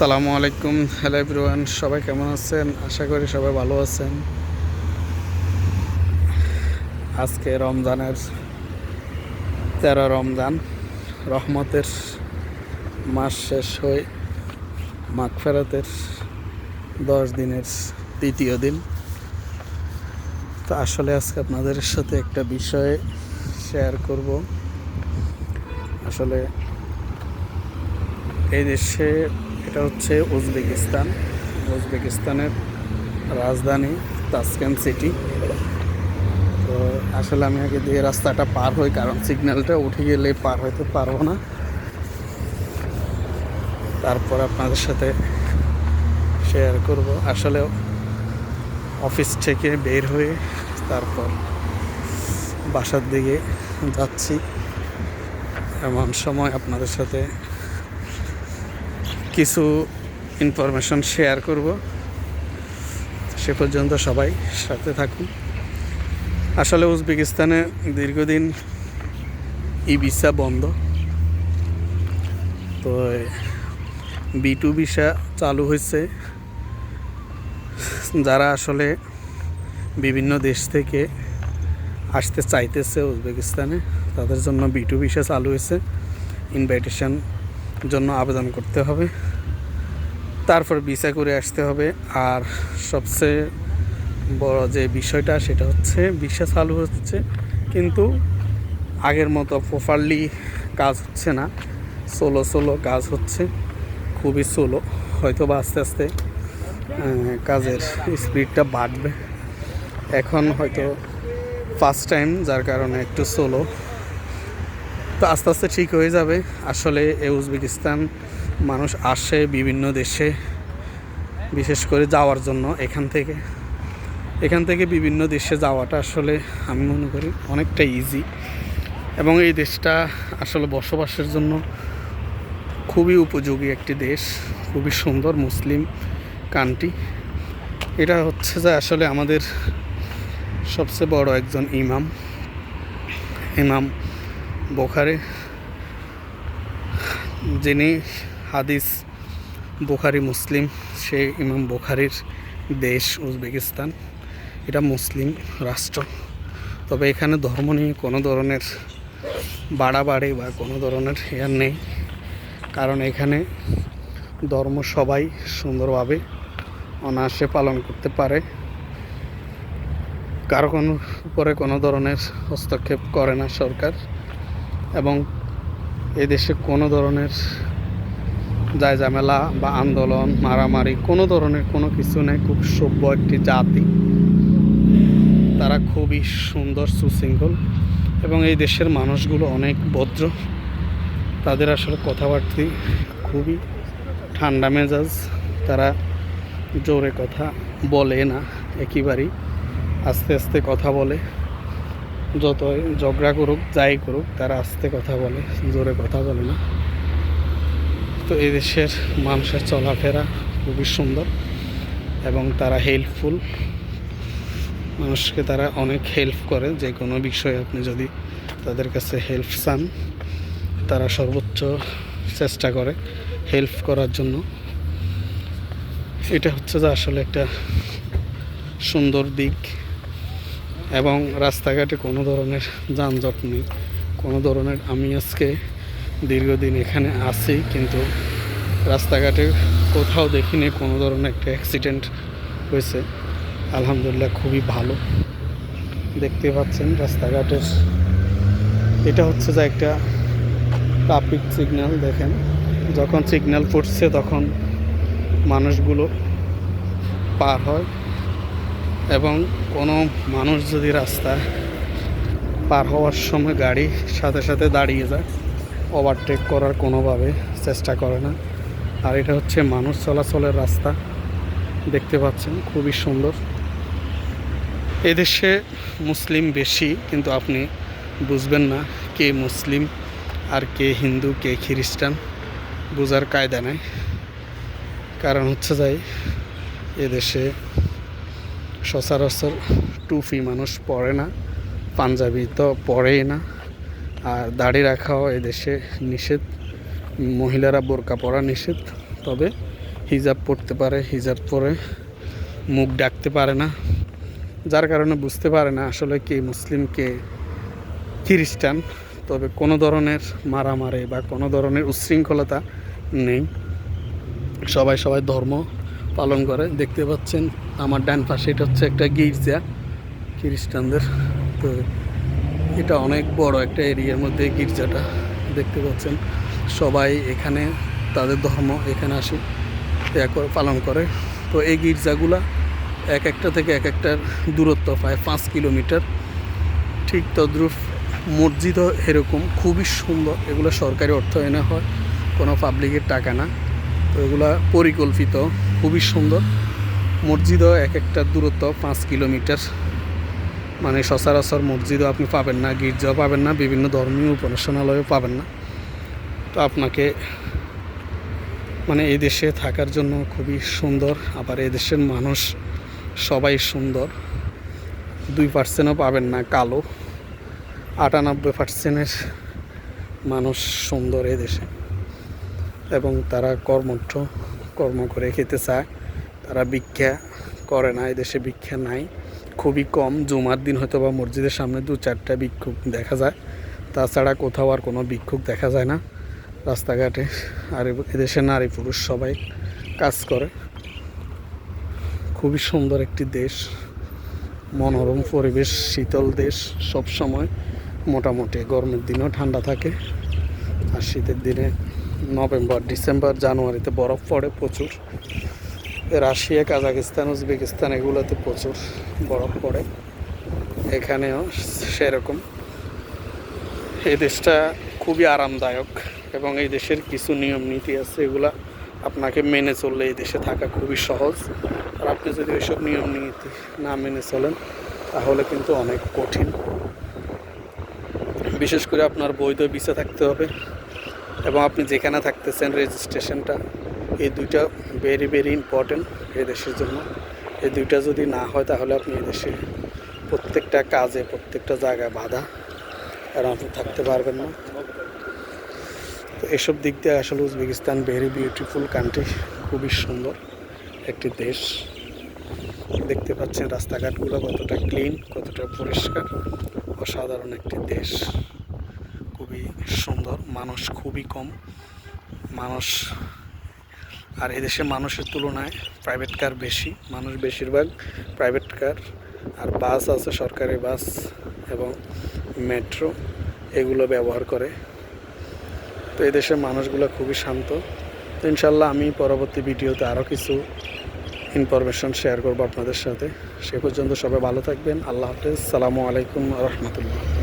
আসসালামু আলাইকুম। Hello everyone, সবাই কেমন আছেন? আশা করি সবাই ভালো আছেন। আজকে রমজানের 13 রমজান, রহমতের মাস শেষ হয়ে মাগফিরাতের 10 দিনের তৃতীয় দিন। তো আসলে আজকে আপনাদের সাথে একটা বিষয় শেয়ার করব। আসলে এই দেশে, এটা হচ্ছে উজবেকিস্তানের রাজধানী তাসকেন্ট সিটি। তো আসলে আমি আগে দিয়ে রাস্তাটা পার হই, কারণ সিগন্যালটা উঠে গেলে পার হইতে পারবো না। তারপর আপনাদের সাথে শেয়ার করব। আসলে অফিস থেকে বের হয়ে তারপর বাসার দিকে যাচ্ছি, এমন সময় আপনাদের সাথে কিছু ইনফরমেশন শেয়ার করব। সে পর্যন্ত সবাই সাথে থাকুন। আসলে উজবেকিস্তানে দীর্ঘদিন ই ভিসা বন্ধ, তো B2 ভিসা চালু হয়েছে। যারা আসলে বিভিন্ন দেশ থেকে আসতে চাইতেছে উজবেকিস্তানে, তাদের জন্য B2 ভিসা চালু হয়েছে। ইনভাইটেশন জন্য আবেদন করতে হবে, তারপর ভিসা করে আসতে হবে। আর সবচেয়ে বড় যে বিষয়টা, সেটা হচ্ছে ভিসা চালু হচ্ছে, কিন্তু আগের মতো প্রপারলি কাজ হচ্ছে না। সোলো কাজ হচ্ছে, খুবই সোলো। হয়তো বা আস্তে আস্তে কাজের স্পিডটা বাড়বে। এখন হয়তো ফার্স্ট টাইম, যার কারণে একটু সোলো, তো আস্তে আস্তে ঠিক হয়ে যাবে। আসলে উজবেকিস্তান মানুষ আসে বিভিন্ন দেশে, বিশেষ করে যাওয়ার জন্য। এখান থেকে বিভিন্ন দেশে যাওয়াটা আসলে আমি মনে করি অনেকটা ইজি, এবং এই দেশটা আসলে বসবাসের জন্য খুবই উপযোগী একটি দেশ, খুবই সুন্দর মুসলিম কান্ট্রি। এটা হচ্ছে যে আসলে আমাদের সবচেয়ে বড় একজন ইমাম বুখারী, যিনি হাদিস বুখারী মুসলিম, সেই ইমাম বুখারীর দেশ উজবেকিস্তান। এটা মুসলিম রাষ্ট্র, তবে এখানে ধর্ম নিয়ে কোনো ধরনের বাড়াবাড়ি বা কোনো ধরনের ইয়ার নেই, কারণ এখানে ধর্ম সবাই সুন্দরভাবে অনায়াসে পালন করতে পারে। কারো কোনো উপরে কোনো ধরনের হস্তক্ষেপ করে না সরকার, এবং এদেশে কোনো ধরনের ঝামেলা বা আন্দোলন, মারামারি কোনো ধরনের কোনো কিছু নেই। খুব সভ্য একটি জাতি, তারা খুবই সুন্দর, সুশৃঙ্খল, এবং এই দেশের মানুষগুলো অনেক ভদ্র। তাদের আসলে কথাবার্তা খুবই ঠান্ডা মেজাজ, তারা জোরে কথা বলে না, একেবারেই আস্তে আস্তে কথা বলে। যতই ঝগড়া করুক, যাই করুক, তারা আস্তে কথা বলে, জোরে কথা বলে না। তো এই দেশের মানুষের চলাফেরা খুবই সুন্দর, এবং তারা হেল্পফুল। মানুষকে তারা অনেক হেল্প করে, যে কোনো বিষয়ে আপনি যদি তাদের কাছে হেল্প চান, তারা সর্বোচ্চ চেষ্টা করে হেল্প করার জন্য। এটা হচ্ছে যে আসলে একটা সুন্দর দিক, এবং রাস্তাঘাটে কোনো ধরনের যানজট নেই, কোনো ধরনের। আমি আজকে দীর্ঘদিন এখানে আছি, কিন্তু রাস্তাঘাটে কোথাও দেখিনি কোনো ধরনের একটা অ্যাক্সিডেন্ট হয়েছে। আলহামদুলিল্লাহ, খুবই ভালো। দেখতে পাচ্ছেন রাস্তাঘাটের, এটা হচ্ছে যে একটা ট্রাফিক সিগন্যাল। দেখেন, যখন সিগন্যাল পড়ছে তখন মানুষগুলো পার হয়, এবং কোনো মানুষ যদি রাস্তা পার হওয়ার সময় গাড়ি সাথে সাথে দাঁড়িয়ে যায়, ওভারটেক করার কোনোভাবে চেষ্টা করে না। আর এটা হচ্ছে মানুষ চলাচলের রাস্তা, দেখতে পাচ্ছেন খুবই সুন্দর। এদেশে মুসলিম বেশি, কিন্তু আপনি বুঝবেন না কে মুসলিম আর কে হিন্দু, কে খ্রিস্টান, বোঝার কায়দা নেই। কারণ হচ্ছে যাই, এদেশে সচরাচর টুপি মানুষ পরে না, পাঞ্জাবি তো পরেই না, আর দাড়ি রাখাও এদেশে নিষেধ। মহিলারা বোরকা পরা নিষেধ, তবে হিজাব পরতে পারে, হিজাব পরে মুখ ডাকতে পারে না, যার কারণে বুঝতে পারে না আসলে কে মুসলিম কে খ্রিস্টান। তবে কোনো ধরনের মারামারি বা কোনো ধরনের উচ্ছৃঙ্খলতা নেই, সবাই সবাই ধর্ম পালন করে। দেখতে পাচ্ছেন আমার ডান পাশে এটা হচ্ছে একটা গির্জা খ্রিস্টানদের। তো এটা অনেক বড় একটা এরিয়ার মধ্যে গির্জাটা দেখতে পাচ্ছেন। সবাই এখানে তাদের ধর্ম এখানে আসে পালন করে। তো এই গির্জাগুলা এক একটা থেকে এক একটার দূরত্ব প্রায় 5 কিলোমিটার। ঠিক তদ্রুপ মসজিদও এরকম খুবই সুন্দর। এগুলো সরকারি অর্থায়নে হয়, কোনো পাবলিকের টাকা না। তো এগুলা পরিকল্পিত, খুবই সুন্দর। মসজিদও এক একটার দূরত্ব 5 কিলোমিটার। মানে সচরাচর মসজিদও আপনি পাবেন না, গির্জাও পাবেন না, বিভিন্ন ধর্মীয় উপাসনালয়ও পাবেন না। তো আপনাকে মানে এই দেশে থাকার জন্য খুবই সুন্দর। আবার এই দেশের মানুষ সবাই সুন্দর। 2%ও পাবেন না কালো, 98%-এর মানুষ সুন্দর এই দেশে। এবং তারা কর্ম করে খেতে চায়, তারা ভিক্ষা করে না। এই দেশে ভিক্ষা নাই, খুবই কম। জুমার দিন হয়তো বা মসজিদের সামনে 2-4টা ভিক্ষুক দেখা যায়, তাছাড়া কোথাও আর কোনো ভিক্ষুক দেখা যায় না রাস্তাঘাটে। আর এদেশে নারী পুরুষ সবাই কাজ করে। খুবই সুন্দর একটি দেশ, মনোরম পরিবেশ, শীতল দেশ। সব সময় মোটামুটি গরমের দিনেও ঠান্ডা থাকে, আর শীতের দিনে নভেম্বর, ডিসেম্বর, জানুয়ারিতে বরফ পড়ে প্রচুর। রাশিয়া, কাজাকিস্তান, উজবেকিস্তান এগুলোতে প্রচুর বরফ পড়ে, এখানেও সেরকম। এই দেশটা খুবই আরামদায়ক এবং এই দেশের কিছু নিয়ম নীতি আছে, এগুলা আপনাকে মেনে চললে এই দেশে থাকা খুবই সহজ। আর আপনি যদি ওইসব নিয়ম নীতি না মেনে চলেন তাহলে কিন্তু অনেক কঠিন। বিশেষ করে আপনার বৈধ ভিসা থাকতে হবে এবং আপনি যেখানে থাকতেছেন রেজিস্ট্রেশনটা, এই দুইটা ভেরি ভেরি ইম্পর্টেন্ট এই দেশের জন্য। এই দুইটা যদি না হয় তাহলে আপনি এই দেশে প্রত্যেকটা কাজে, প্রত্যেকটা জায়গায় বাধা, আর আপনি থাকতে পারবেন না। তো এসব দিক দিয়ে আসলে উজবেকিস্তান ভেরি বিউটিফুল কান্ট্রি, খুবই সুন্দর একটি দেশ। দেখতে পাচ্ছেন রাস্তাঘাটগুলো কতটা ক্লিন, কতটা পরিষ্কার। অসাধারণ একটি দেশ, খুবই সুন্দর। মানুষ খুবই কম মানুষ, আর এদেশে মানুষের তুলনায় প্রাইভেট কার বেশি। মানুষ বেশিরভাগ প্রাইভেট কার আর বাস আছে, সরকারি বাস এবং মেট্রো এগুলো ব্যবহার করে। তো এদেশের মানুষগুলো খুবই শান্ত। তো ইনশাল্লাহ আমি পরবর্তী ভিডিওতে আরও কিছু ইনফরমেশন শেয়ার করবো আপনাদের সাথে। সে পর্যন্ত সবাই ভালো থাকবেন। আল্লাহ হাফেজ। আসসালামু আলাইকুম ওয়া রাহমাতুল্লাহ।